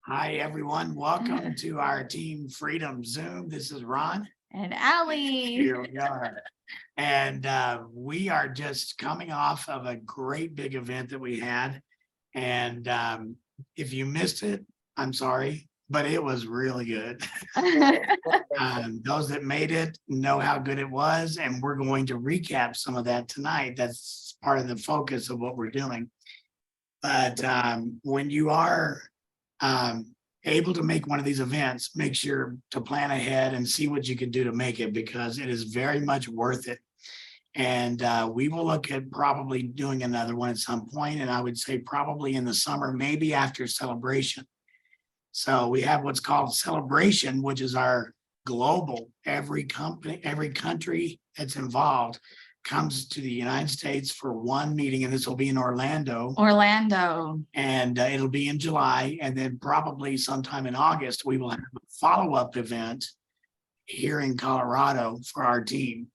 Hi, everyone. Welcome to our Team Freedom Zoom. This is Ron. And Allie. Here we are. And we are just coming off of a great big event that we had. And if you missed it, I'm sorry, but it was really good. Those that made it know how good it was. And we're going to recap some of that tonight. That's part of the focus of what we're doing. But when you are able to make one of these events, make sure to plan ahead and see what you can do to make it, because it is very much worth it. And we will look at probably doing another one at some point, and I would say probably in the summer, maybe after Celebration. So we have what's called Celebration, which is our global, every country that's involved comes to the United States for one meeting, and this will be in Orlando. And it'll be in July, and then probably sometime in August, we will have a follow-up event here in Colorado for our team.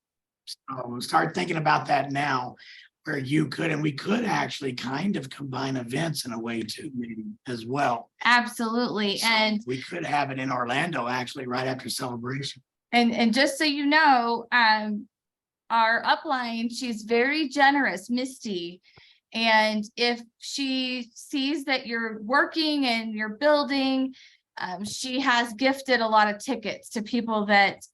So we'll start thinking about that now, where you could, and we could actually kind of combine events in a way too, maybe as well. Absolutely. So and we could have it in Orlando actually right after Celebration. And just so you know, our upline, she's very generous, Misty. And if she sees that you're working and you're building, she has gifted a lot of tickets to people that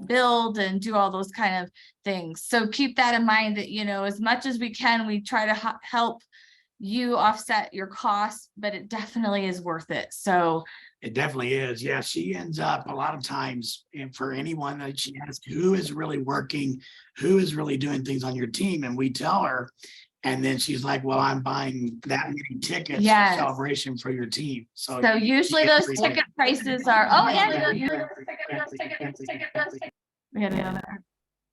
build and do all those kind of things. So keep that in mind, that, you know, as much as we can, we try to help you offset your costs, but it definitely is worth it. So it definitely is. Yeah, she ends up a lot of times, and for anyone that she asks who is really working, who is really doing things on your team, and we tell her, and then she's like, well, I'm buying that many tickets for Celebration for your team. So usually those ticket prices are,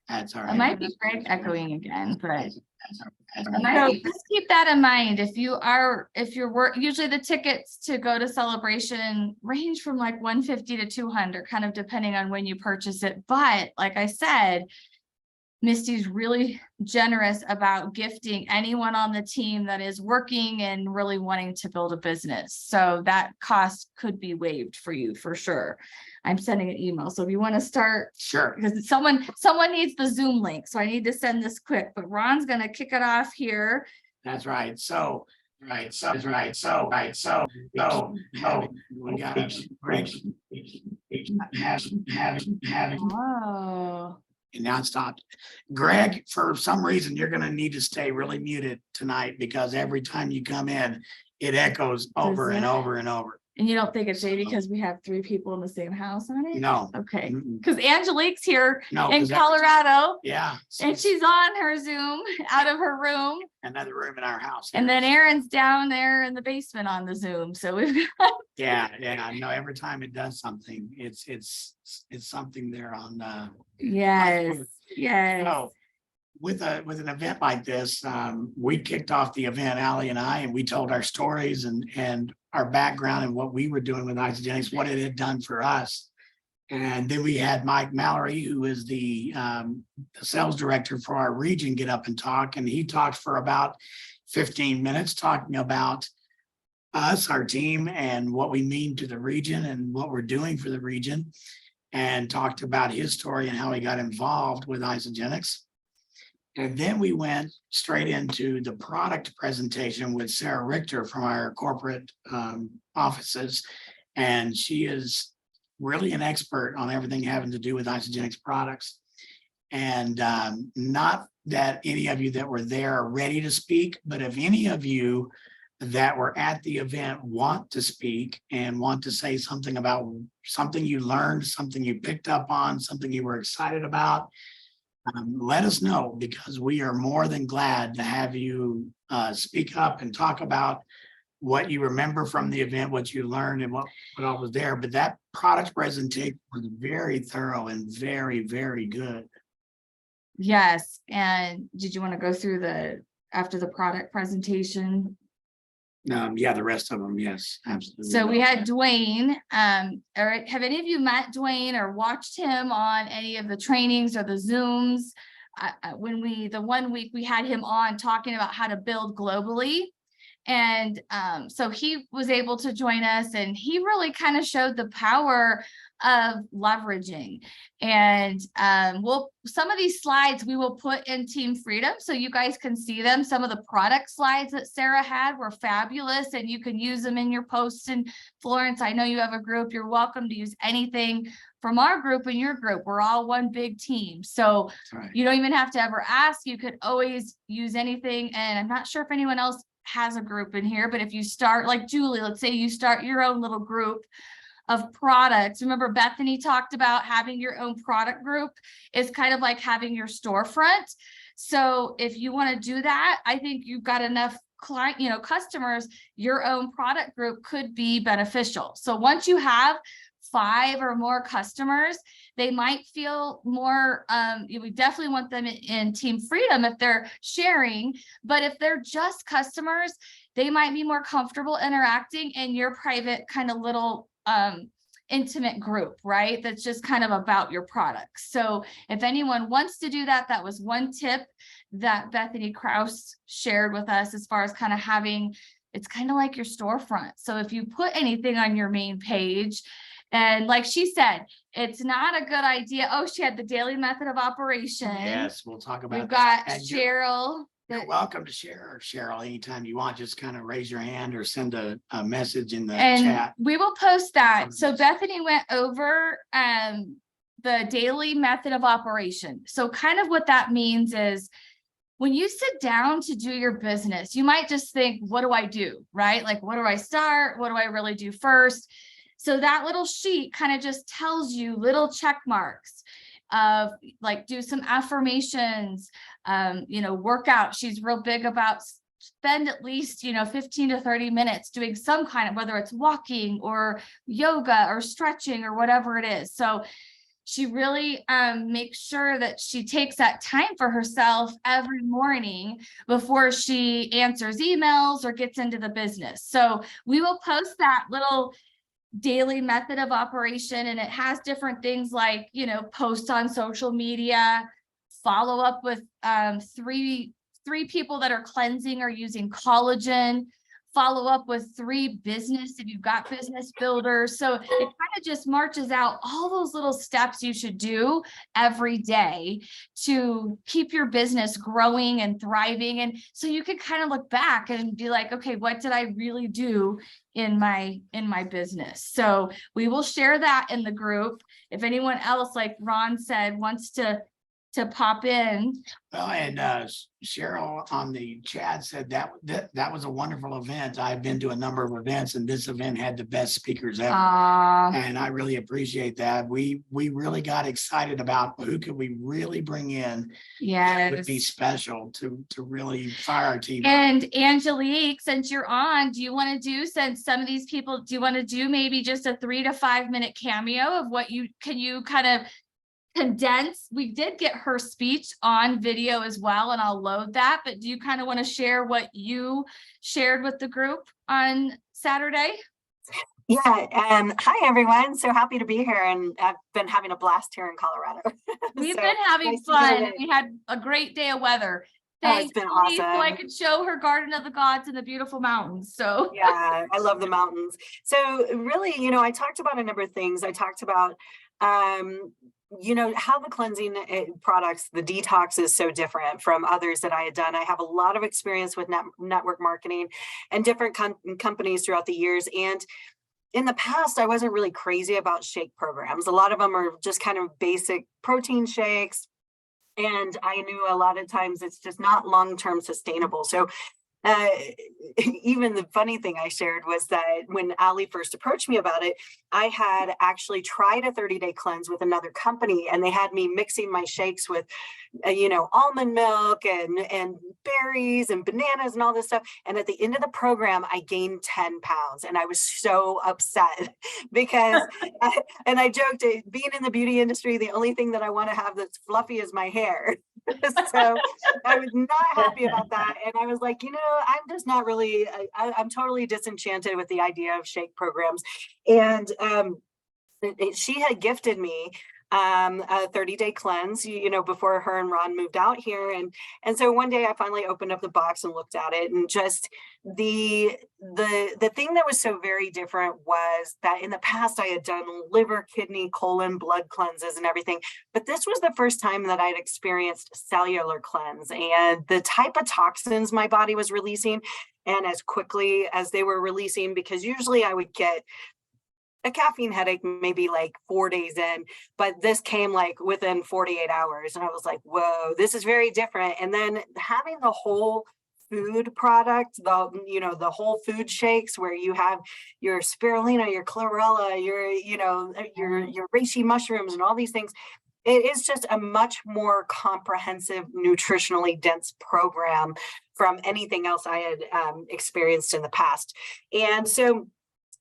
that's all right. It might be Greg echoing again, but so just keep that in mind. If you're usually the tickets to go to Celebration range from like 150 to 200, kind of depending on when you purchase it. But like I said, Misty's really generous about gifting anyone on the team that is working and really wanting to build a business. So that cost could be waived for you for sure. I'm sending an email. So if you want to start, sure, because someone needs the Zoom link. So I need to send this quick, but Ron's going to kick it off here. That's right. So we got Greg. Oh. And now it stopped. Greg, for some reason, you're going to need to stay really muted tonight, because every time you come in, it echoes over and over and over. And you don't think it's maybe because we have 3 people in the same house on it? No. Okay. Because Angelique's here in Colorado. Yeah. And she's on her Zoom out of her room. Another room in our house. And then Aaron's down there in the basement on the Zoom. So we've got. Yeah. I know every time it does something, it's something there on. Yes. So with an event like this, we kicked off the event, Allie and I, and we told our stories and our background and what we were doing with Isogenics, what it had done for us. And then we had Mike Mallory, who is the sales director for our region, get up and talk. And he talked for about 15 minutes talking about us, our team, and what we mean to the region and what we're doing for the region, and talked about his story and how he got involved with Isogenics. And then we went straight into the product presentation with Sarah Richter from our corporate offices. And she is really an expert on everything having to do with Isogenics products. And not that any of you that were there are ready to speak, but if any of you that were at the event want to speak and want to say something about something you learned, something you picked up on, something you were excited about, let us know, because we are more than glad to have you speak up and talk about what you remember from the event, what you learned, and what all was there. But that product presentation was very thorough and very, very good. Yes. And did you want to go through after the product presentation? Yeah, the rest of them, yes, absolutely. So we had Dwayne. All right, have any of you met Dwayne or watched him on any of the trainings or the Zooms? The 1 week we had him on talking about how to build globally. And so he was able to join us, and he really kind of showed the power of leveraging. And some of these slides we will put in Team Freedom so you guys can see them. Some of the product slides that Sarah had were fabulous, and you can use them in your posts. And Florence, I know you have a group. You're welcome to use anything from our group in your group. We're all one big team. So you don't even have to ever ask. You could always use anything. And I'm not sure if anyone else has a group in here, but if you start like Julie, let's say you start your own little group of products. Remember Bethany talked about having your own product group is kind of like having your storefront. So if you want to do that, I think you've got enough client, customers, your own product group could be beneficial. So once you have 5 or more customers, they might feel more, we definitely want them in Team Freedom if they're sharing, but if they're just customers, they might be more comfortable interacting in your private kind of little intimate group, right? That's just kind of about your products. So if anyone wants to do that, that was one tip that Bethany Krause shared with us as far as kind of having, it's kind of like your storefront. So if you put anything on your main page, and like she said, it's not a good idea. Oh, she had the daily method of operation. Yes, we'll talk about We've got that. And Cheryl. You're welcome to share, Cheryl, anytime you want. Just kind of raise your hand or send a message in the chat. We will post that. So Bethany went over the daily method of operation. So kind of what that means is when you sit down to do your business, you might just think, what do I do? Right? Like, what do I start? What do I really do first? So that little sheet kind of just tells you little check marks of like, do some affirmations, work out. She's real big about spend at least, 15 to 30 minutes doing some kind of, whether it's walking or yoga or stretching or whatever it is. So she really makes sure that she takes that time for herself every morning before she answers emails or gets into the business. So we will post that little daily method of operation, and it has different things like, post on social media, follow up with three people that are cleansing or using collagen, follow up with 3 business if you've got business builders. So it kind of just marches out all those little steps you should do every day to keep your business growing and thriving. And so you can kind of look back and be like, okay, what did I really do in my business? So we will share that in the group. If anyone else, like Ron said, wants to pop in. Well, and Cheryl on the chat said that was a wonderful event. I've been to a number of events, and this event had the best speakers ever. And I really appreciate that. We really got excited about who could we really bring in. Yes, would be special to really fire our team. And Angelique, since you're on, do you want to do, since some of these people, do you want to do maybe just a 3 to 5 minute cameo of what you kind of condense? We did get her speech on video as well, and I'll load that, but do you kind of want to share what you shared with the group on Saturday? Yeah. Hi, everyone. So happy to be here, and I've been having a blast here in Colorado. We've been having fun. We had a great day of weather. It's been awesome. So I could show her Garden of the Gods and the beautiful mountains. So yeah, I love the mountains. So really, I talked about a number of things. I talked about how the cleansing products, the detox is so different from others that I had done. I have a lot of experience with network marketing and different companies throughout the years. And in the past, I wasn't really crazy about shake programs. A lot of them are just kind of basic protein shakes. And I knew a lot of times it's just not long-term sustainable. So even the funny thing I shared was that when Allie first approached me about it, I had actually tried a 30-day cleanse with another company, and they had me mixing my shakes with, almond milk and berries and bananas and all this stuff. And at the end of the program, I gained 10 pounds, and I was so upset because, I joked, being in the beauty industry, the only thing that I want to have that's fluffy is my hair. So I was not happy about that. And I was like, I'm just not really, I'm totally disenchanted with the idea of shake programs. And she had gifted me a 30-day cleanse, before her and Ron moved out here. And so one day I finally opened up the box and looked at it, and just the thing that was so very different was that in the past I had done liver, kidney, colon, blood cleanses and everything, but this was the first time that I'd experienced cellular cleanse, and the type of toxins my body was releasing, and as quickly as they were releasing, because usually I would get a caffeine headache maybe like 4 days in, but this came like within 48 hours. And I was like, whoa, this is very different. And then having the whole food product, the whole food shakes where you have your spirulina, your chlorella, your reishi mushrooms and all these things. It is just a much more comprehensive, nutritionally dense program from anything else I had experienced in the past. And so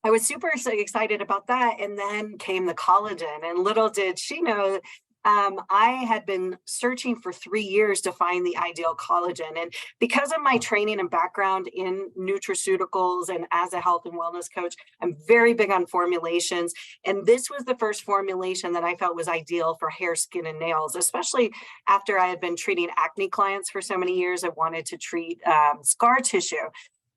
I was super excited about that. And then came the collagen, and little did she know, I had been searching for 3 years to find the ideal collagen. And because of my training and background in nutraceuticals and as a health and wellness coach, I'm very big on formulations. And this was the first formulation that I felt was ideal for hair, skin, and nails, especially after I had been treating acne clients for so many years. I wanted to treat scar tissue.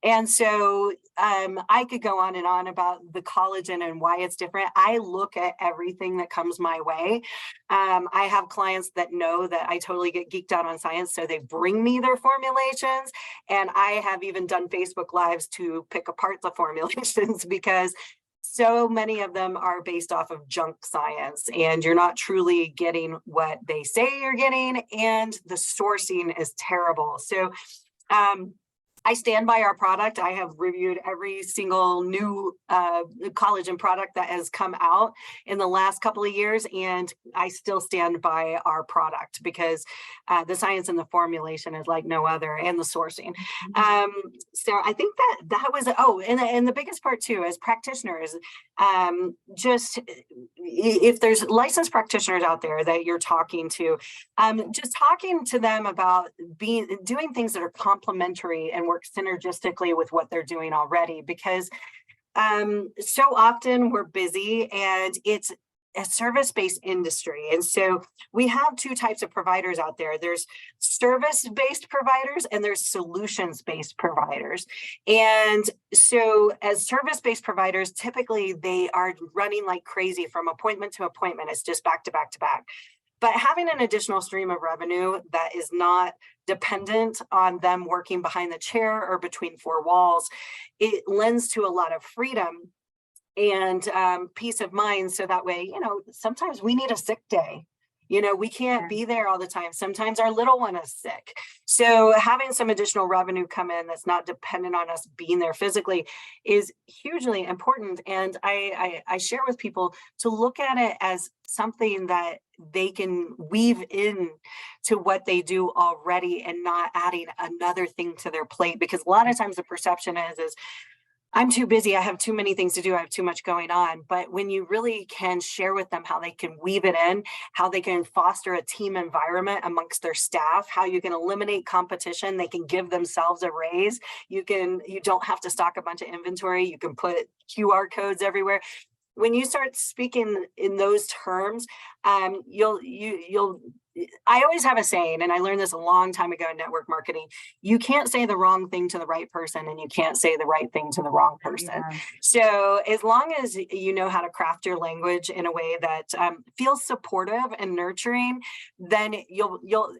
And so I could go on and on about the collagen and why it's different. I look at everything that comes my way. I have clients that know that I totally get geeked out on science, so they bring me their formulations. And I have even done Facebook Lives to pick apart the formulations because so many of them are based off of junk science, and you're not truly getting what they say you're getting, and the sourcing is terrible. So I stand by our product. I have reviewed every single new collagen product that has come out in the last couple of years, and I still stand by our product because the science and the formulation is like no other, and the sourcing. So I think that was, and the biggest part too, as practitioners, just if there's licensed practitioners out there that you're talking to, just talking to them about doing things that are complementary and work synergistically with what they're doing already, because so often we're busy and it's a service-based industry. And so we have two types of providers out there. There's service-based providers and there's solutions-based providers. And so as service-based providers, typically they are running like crazy from appointment to appointment. It's just back to back to back. But having an additional stream of revenue that is not dependent on them working behind the chair or between four walls, it lends to a lot of freedom and peace of mind. So that way, sometimes we need a sick day. We can't be there all the time. Sometimes our little one is sick. So having some additional revenue come in that's not dependent on us being there physically is hugely important. And I share with people to look at it as something that they can weave in to what they do already and not adding another thing to their plate. Because a lot of times the perception is I'm too busy. I have too many things to do. I have too much going on. But when you really can share with them how they can weave it in, how they can foster a team environment amongst their staff, how you can eliminate competition, they can give themselves a raise. You don't have to stock a bunch of inventory. You can put QR codes everywhere. When you start speaking in those terms, I always have a saying, and I learned this a long time ago in network marketing: you can't say the wrong thing to the right person, and you can't say the right thing to the wrong person. Yeah. So as long as you know how to craft your language in a way that feels supportive and nurturing, then you'll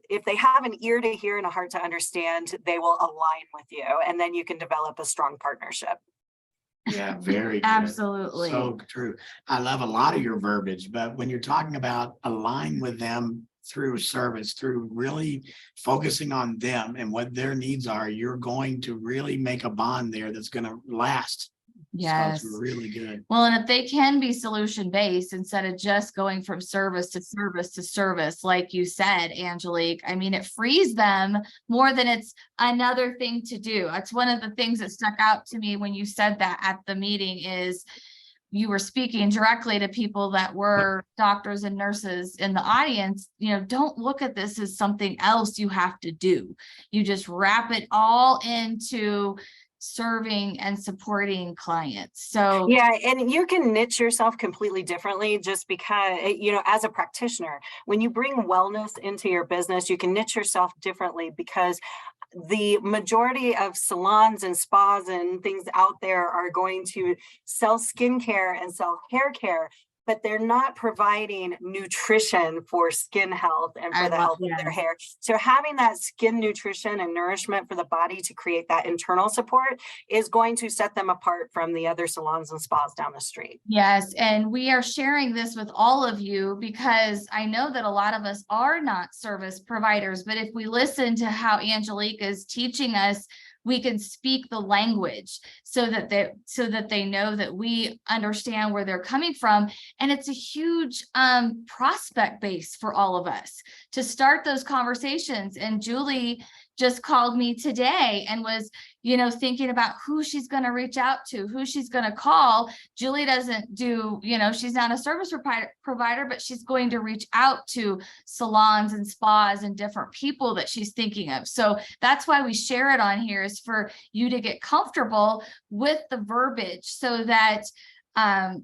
if they have an ear to hear and a heart to understand, they will align with you, and then you can develop a strong partnership. Yeah, very good. Absolutely. So true. I love a lot of your verbiage, but when you're talking about align with them through service, through really focusing on them and what their needs are, you're going to really make a bond there that's going to last. Yes. So it's really good. Well, and if they can be solution based instead of just going from service to service to service, like you said, Angelique, I mean, it frees them more than it's another thing to do. That's one of the things that stuck out to me when you said that at the meeting is you were speaking directly to people that were doctors and nurses in the audience. Don't look at this as something else you have to do. You just wrap it all into serving and supporting clients. So yeah, and you can niche yourself completely differently just because, as a practitioner, when you bring wellness into your business, you can niche yourself differently because the majority of salons and spas and things out there are going to sell skincare and sell hair care, but they're not providing nutrition for skin health and for the health of their hair. So having that skin nutrition and nourishment for the body to create that internal support is going to set them apart from the other salons and spas down the street. yes, and we are sharing this with all of you because I know that a lot of us are not service providers, but if we listen to how Angelique is teaching us, we can speak the language so that they know that we understand where they're coming from. And it's a huge prospect base for all of us to start those conversations. And Julie just called me today and was, thinking about who she's going to reach out to, who she's going to call. Julie doesn't do, she's not a service provider, but she's going to reach out to salons and spas and different people that she's thinking of. So that's why we share it on here, is for you to get comfortable with the verbiage so that,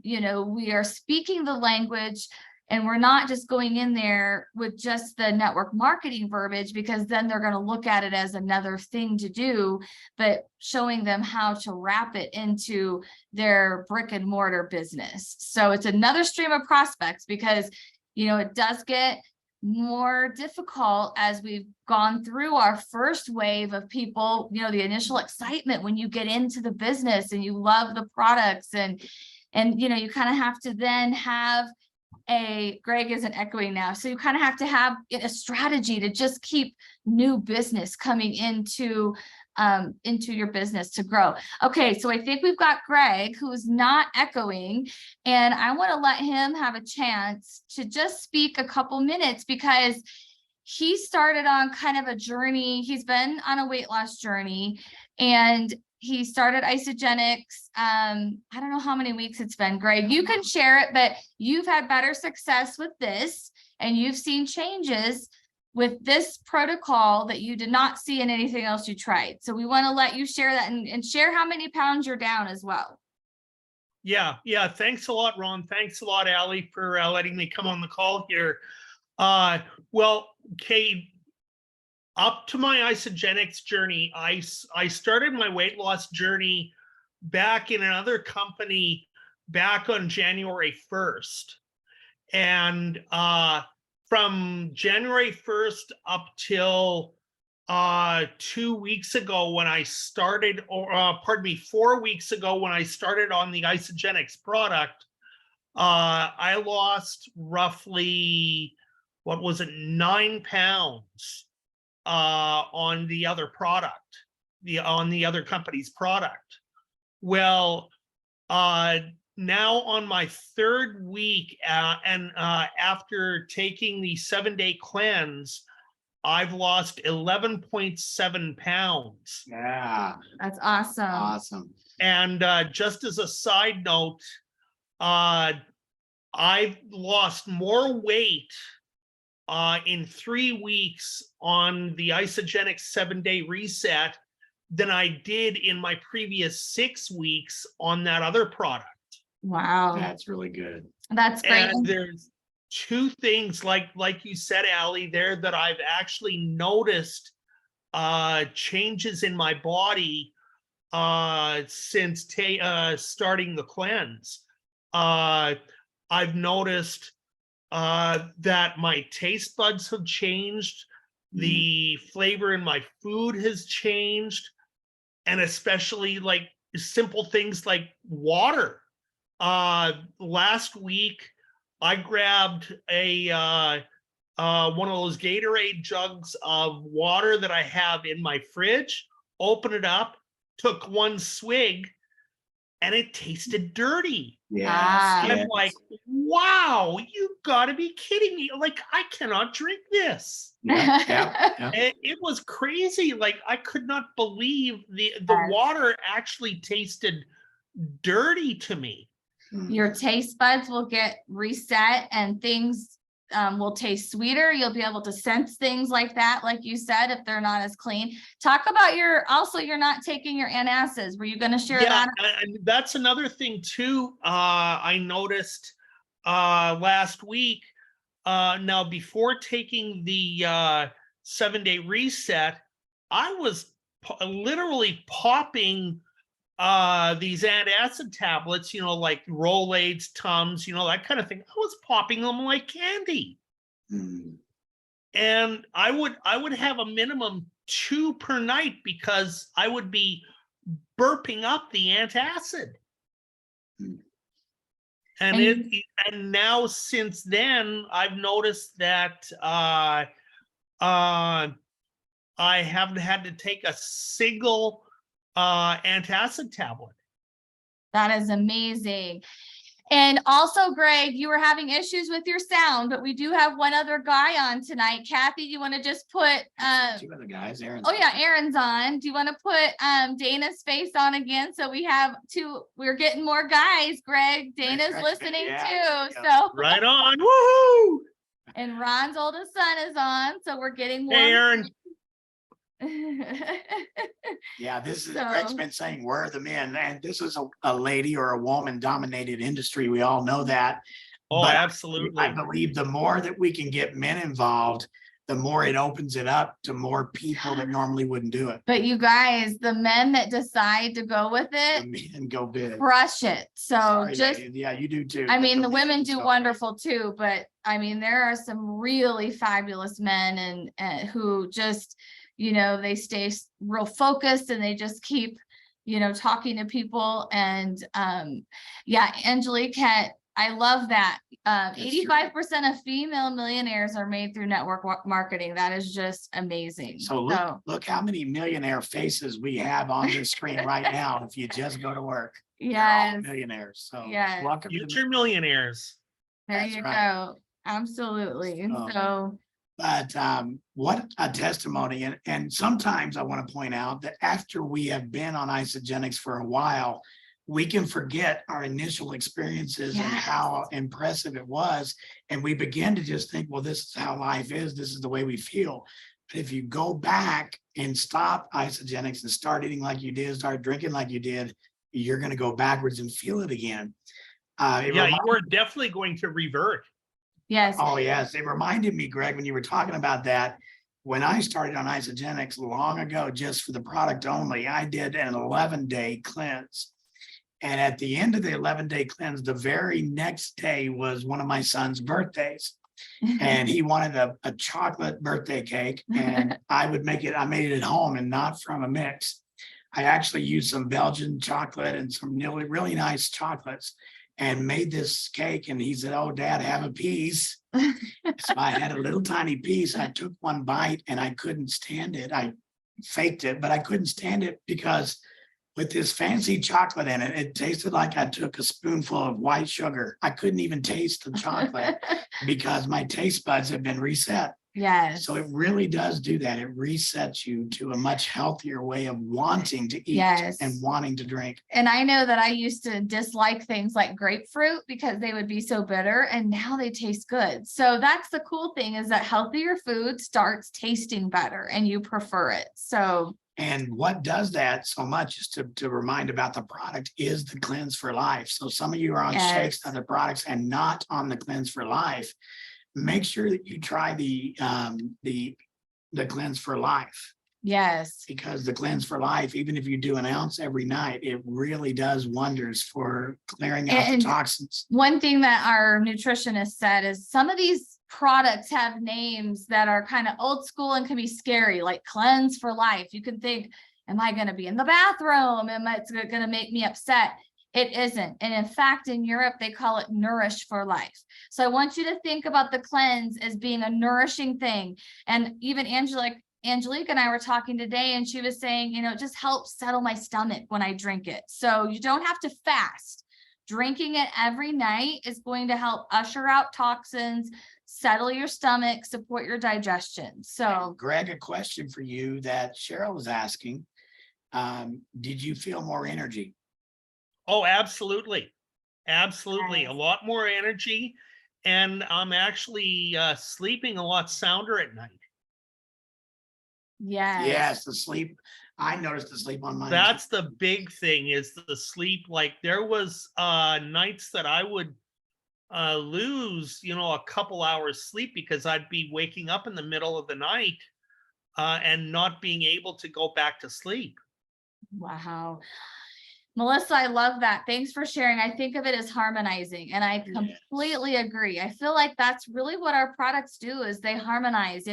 we are speaking the language. And we're not just going in there with just the network marketing verbiage, because then they're going to look at it as another thing to do, but showing them how to wrap it into their brick and mortar business. So it's another stream of prospects, because, it does get more difficult as we've gone through our first wave of people, the initial excitement when you get into the business and you love the products and, you kind of have to then have Greg isn't echoing now. So you kind of have to have a strategy to just keep new business coming into your business to grow. Okay, so I think we've got Greg, who's not echoing, and I want to let him have a chance to just speak a couple minutes, because he started on kind of a journey. He's been on a weight loss journey, and he started Isogenics. I don't know how many weeks it's been. Greg, you can share it, but you've had better success with this, and you've seen changes with this protocol that you did not see in anything else you tried. So we want to let you share that and share how many pounds you're down as well. Yeah. Thanks a lot, Ron. Thanks a lot, Allie, for letting me come on the call here. Well, Kate, up to my Isogenics journey, I started my weight loss journey back in another company back on January 1st. And from January 1st up till 2 weeks ago when I started, or 4 weeks ago when I started on the Isogenics product, I lost roughly, 9 pounds on the other product, on the other company's product. Well, now on my 3rd week, and after taking the 7-day cleanse, I've lost 11.7 pounds. Yeah, That's awesome. awesome. And just as a side note, I've lost more weight in 3 weeks on the Isogenics 7-day reset than I did in my previous 6 weeks on that other product. Wow. That's really good. That's great. And there's 2 things, like you said, Allie, there, that I've actually noticed changes in my body since starting the cleanse. I've noticed that my taste buds have changed, the flavor in my food has changed, and especially like simple things like water. Last week, I grabbed one of those Gatorade jugs of water that I have in my fridge, opened it up, took 1 swig, and it tasted dirty. Yeah. I'm like, wow, you gotta be kidding me. Like, I cannot drink this. Yeah. It was crazy. Like, I could not believe the water actually tasted dirty to me. Your taste buds will get reset and things will taste sweeter. You'll be able to sense things like that, like you said, if they're not as clean. Talk about you're not taking your antacids. Were you going to share Yeah, that? and that's another thing too. I noticed last week. Now, before taking the 7-day reset, I was literally popping these antacid tablets, like Rolaids, Tums, that kind of thing. I was popping them like candy. Mm. And I would have a minimum 2 per night because I would be burping up the antacid. Mm. And now since then, I've noticed that I haven't had to take a single antacid tablet. That is amazing. And also, Greg, you were having issues with your sound, but we do have one other guy on tonight. Kathy, you want to just put Two other guys, Aaron. oh yeah, Aaron's on. Do you want to put Dana's face on again? So we have two, we're getting more guys, Greg. Dana's Right, listening yeah, too. yeah. So Right on. Woohoo! and Ron's oldest son is on. So we're getting more. Hey, Aaron. Yeah, this is, So- Greg's been saying, where are the men? And this is a lady or a woman dominated industry. We all know that. Oh, But absolutely. I believe the more that we can get men involved, the more it opens it up to more people that normally wouldn't do it. But you guys, the men that decide to go with The it, men go big. crush it. So Sorry, just, ladies. Yeah, you do too. I but mean, the men women just do go wonderful too, but I mean, there are some really fabulous men and who just, they stay real focused and they just keep, talking to people. And yeah, Angelique I love that. That's true. 85% of female millionaires are made through network marketing. That is just amazing. So look how many millionaire faces we have on this screen right now. If you just go to work, they're all yes, millionaires. So Yes. welcome to Future millionaires. there That's you right. go. Absolutely. So- So But what a testimony. And sometimes I want to point out that after we have been on isogenics for a while, we can forget our initial experiences and how impressive it was. And we begin to just think, well, this is how life is. This is the way we feel. But if you go back and stop isogenics and start eating like you did, start drinking like you did, you're going to go backwards and feel it again. Yeah, you are definitely going to revert. yes. Oh, yes. It reminded me, Greg, when you were talking about that, when I started on isogenics long ago, just for the product only, I did an 11-day cleanse. And at the end of the 11-day cleanse, the very next day was one of my son's birthdays. And he wanted a chocolate birthday cake, and I made it at home and not from a mix. I actually used some Belgian chocolate and some really nice chocolates and made this cake. And he said, "Oh, Dad, have a piece." So I had a little tiny piece. I took one bite and I couldn't stand it. I faked it, but I couldn't stand it because with this fancy chocolate in it, it tasted like I took a spoonful of white sugar. I couldn't even taste the chocolate because my taste buds had been reset. Yes. So it really does do that. It resets you to a much healthier way of wanting to eat Yes. and wanting to drink. And I know that I used to dislike things like grapefruit because they would be so bitter, and now they taste good. So that's the cool thing, is that healthier food starts tasting better and you prefer it. So And what does that so much is to remind about the product is the Cleanse for Life. So some of you are on Yes. shakes and other products and not on the Cleanse for Life. Make sure that you try the Cleanse for Life, yes. because the Cleanse for Life, even if you do an ounce every night, it really does wonders for clearing out the And- toxins. One thing that our nutritionist said is some of these products have names that are kind of old school and can be scary, like Cleanse for Life. You can think, am I going to be in the bathroom? It's going to make me upset? It isn't. And in fact, in Europe, they call it Nourish for Life. So I want you to think about the cleanse as being a nourishing thing. And even Angelique and I were talking today, and she was saying, it just helps settle my stomach when I drink it. So you don't have to fast. Drinking it every night is going to help usher out toxins, settle your stomach, support your digestion. So Greg, a question for you that Cheryl was asking. Did you feel more energy? Oh, absolutely. Absolutely. Nice. A lot more energy. and I'm actually sleeping a lot sounder at night. Yes, the sleep. I noticed the sleep on mine. That's the big thing, is the sleep. Like there was nights that I would lose, a couple hours sleep because I'd be waking up in the middle of the night and not being able to go back to sleep. Wow. Melissa, I love that. Thanks for sharing. I think of it as harmonizing, and I completely agree. I feel like that's really what our products do, is they harmonize.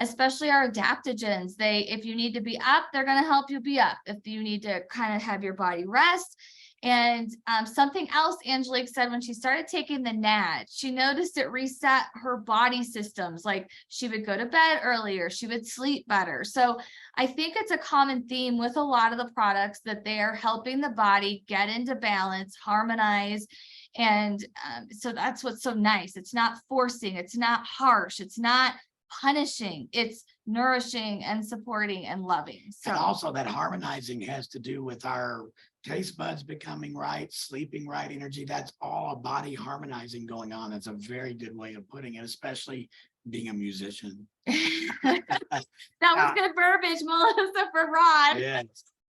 Especially our adaptogens, if you need to be up, they're going to help you be up. If you need to kind of have your body rest. And something else Angelique said when she started taking the NAD, she noticed it reset her body systems. Like she would go to bed earlier, she would sleep better. So I think it's a common theme with a lot of the products that they are helping the body get into balance, harmonize. And so that's what's so nice. It's not forcing, it's not harsh, it's not punishing, it's nourishing and supporting and loving. So And also that harmonizing has to do with our taste buds becoming right, sleeping right, energy. That's all a body harmonizing going on. That's a very good way of putting it, especially being a musician. that was good verbiage, Melissa, for Ron. Yes.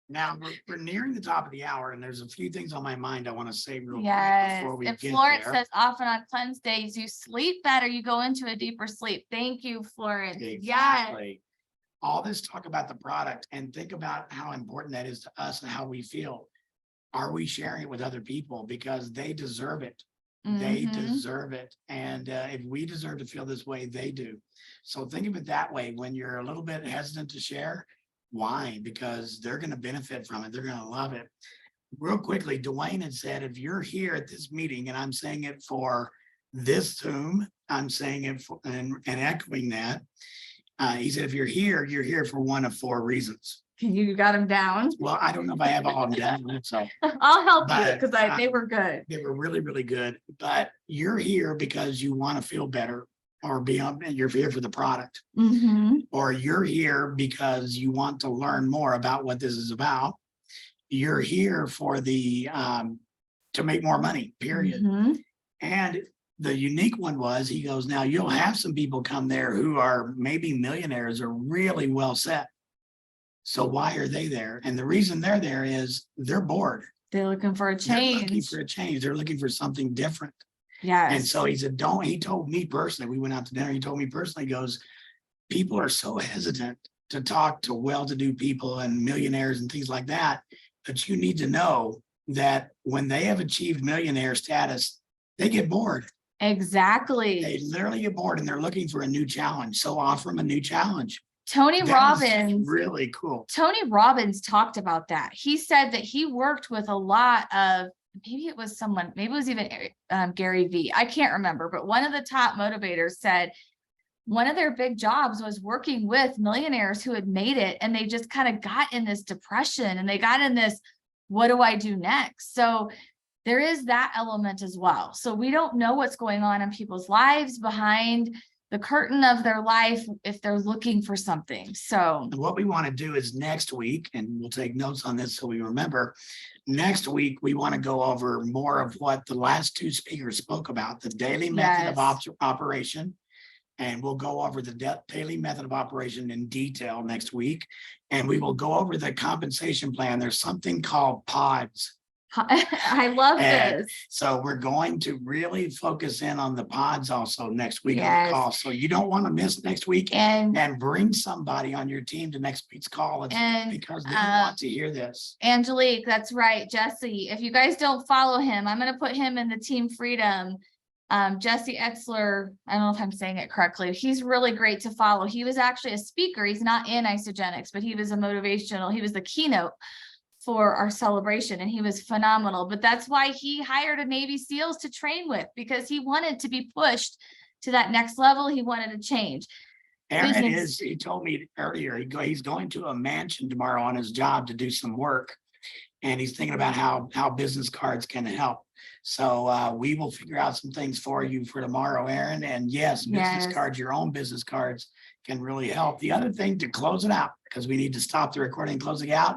Now we're nearing the top of the hour, and there's a few things on my mind I want to say real quick Yes. before we And get Florence there. says often on cleanse days, you sleep better, you go into a deeper sleep. Thank you, Florence. Yes. Exactly. All this talk about the product, and think about how important that is to us and how we feel. Are we sharing it with other people? Because they deserve it. They Mhm. deserve it. And if we deserve to feel this way, they do. So think of it that way. When you're a little bit hesitant to share, why? Because they're going to benefit from it. They're going to love it. Real quickly, Dwayne had said, if you're here at this meeting, and I'm saying it for this Zoom, I'm saying it for, and echoing that, he said, if you're here for one of four reasons. You got them down. Well, I don't know if I have all of them down, so I'll help you But, because they were good. they were really, really good. But you're here because you want to feel better, or you're here for the product, Mhm. or you're here because you want to learn more about what this is about. You're here for to make more money, period. Mhm. And the unique one was, he goes, now you'll have some people come there who are maybe millionaires or really well set. So why are they there? And the reason they're there is they're bored. They're looking for a They're looking change. for a change. They're looking for something different. Yes. And so he said, he told me personally, we went out to dinner, he told me personally, he goes, people are so hesitant to talk to well-to-do people and millionaires and things like that, but you need to know that when they have achieved millionaire status, they get bored. Exactly. They literally get bored and they're looking for a new challenge. So offer them a new challenge. Tony That was Robbins. really cool. Tony Robbins talked about that. He said that he worked with a lot of, maybe it was even Gary Vee. I can't remember, but one of the top motivators said one of their big jobs was working with millionaires who had made it, and they just kind of got in this depression and they got in this, what do I do next? So there is that element as well. So we don't know what's going on in people's lives behind the curtain of their life if they're looking for something. So And what we want to do is next week, and we'll take notes on this so we remember, next week, we want to go over more of what the last two speakers spoke about, the daily method of operation. And we'll go over the daily method of operation in detail next week. And we will go over the compensation plan. There's something called pods. I love And this. so we're going to really focus in on the pods also next week on Yes. the call. So you don't want to miss next week, And bring somebody on your team to next week's call because they want to hear this. Angelique, that's right. Jesse, if you guys don't follow him, I'm going to put him in the Team Freedom. Jesse Etzler, I don't know if I'm saying it correctly. He's really great to follow. He was actually a speaker. He's not in Isogenics, but he was he was the keynote for our celebration, and he was phenomenal. But that's why he hired a Navy SEALs to train with, because he wanted to be pushed to that next level. He wanted to change. Aaron he told me earlier, he's going to a mansion tomorrow on his job to do some work. And he's thinking about how business cards can help. So we will figure out some things for you for tomorrow, Aaron. And yes, business cards, your own business cards can really help. The other thing to close it out, because we need to stop the recording and close it out.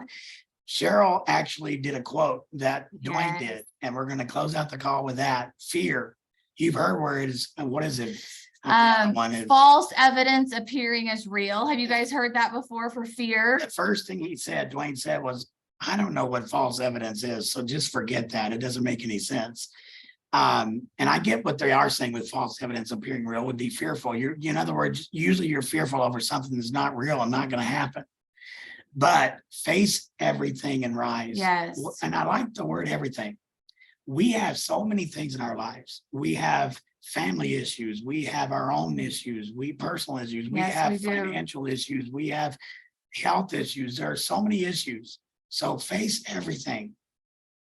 Cheryl actually did a quote that Dwayne did, and we're going to close out the call with that. Fear you've heard where it is, what is it? The other one is- False evidence appearing as real. Have you guys heard that before for fear? The first thing Dwayne said was, I don't know what false evidence is, so just forget that. It doesn't make any sense. And I get what they are saying with false evidence appearing real would be fearful. In other words, usually you're fearful over something that's not real and not going to happen. But face everything and rise. Yes. And I like the word everything. We have so many things in our lives. We have family issues. We have our own issues. Personal issues. We Yes, have we do. financial issues. We have health issues. There are so many issues. So face everything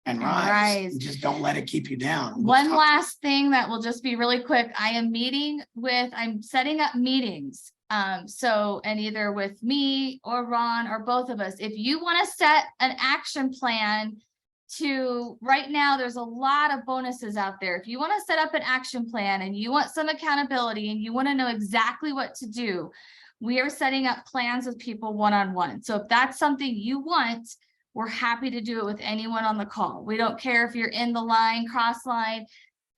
and And rise. rise. Just don't let it keep you down. We'll One talk- last thing that will just be really quick. I'm setting up meetings. And either with me or Ron or both of us, if you want to set an action plan right now, there's a lot of bonuses out there. If you want to set up an action plan and you want some accountability and you want to know exactly what to do, we are setting up plans with people one-on-one. So if that's something you want, we're happy to do it with anyone on the call. We don't care if you're in the line, cross line,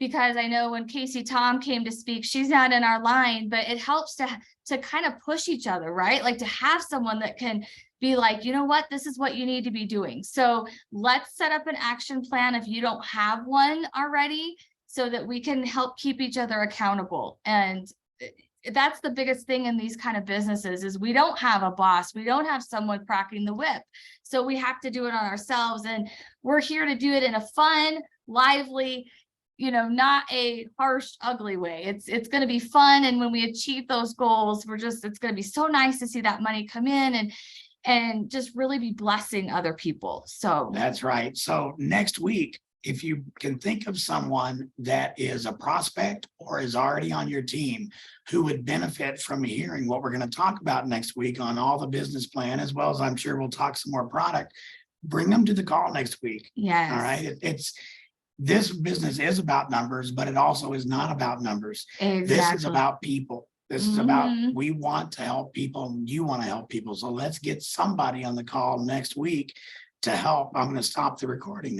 because I know when Casey Tom came to speak, she's not in our line, but it helps to kind of push each other, right? Like to have someone that can be like, you know what, this is what you need to be doing. So let's set up an action plan if you don't have one already, so that we can help keep each other accountable. And that's the biggest thing in these kind of businesses is we don't have a boss. We don't have someone cracking the whip. So we have to do it on ourselves. And we're here to do it in a fun, lively, not a harsh, ugly way. It's going to be fun. And when we achieve those goals, it's going to be so nice to see that money come in and just really be blessing other people. So That's right. So next week, if you can think of someone that is a prospect or is already on your team who would benefit from hearing what we're going to talk about next week on all the business plan, as well as I'm sure we'll talk some more product, bring them to the call next week. yes. All right. This business is about numbers, but it also is not about numbers. Exactly. This is about people. This is about, Mhm. we want to help people and you want to help people. So let's get somebody on the call next week to help. I'm going to stop the recording now.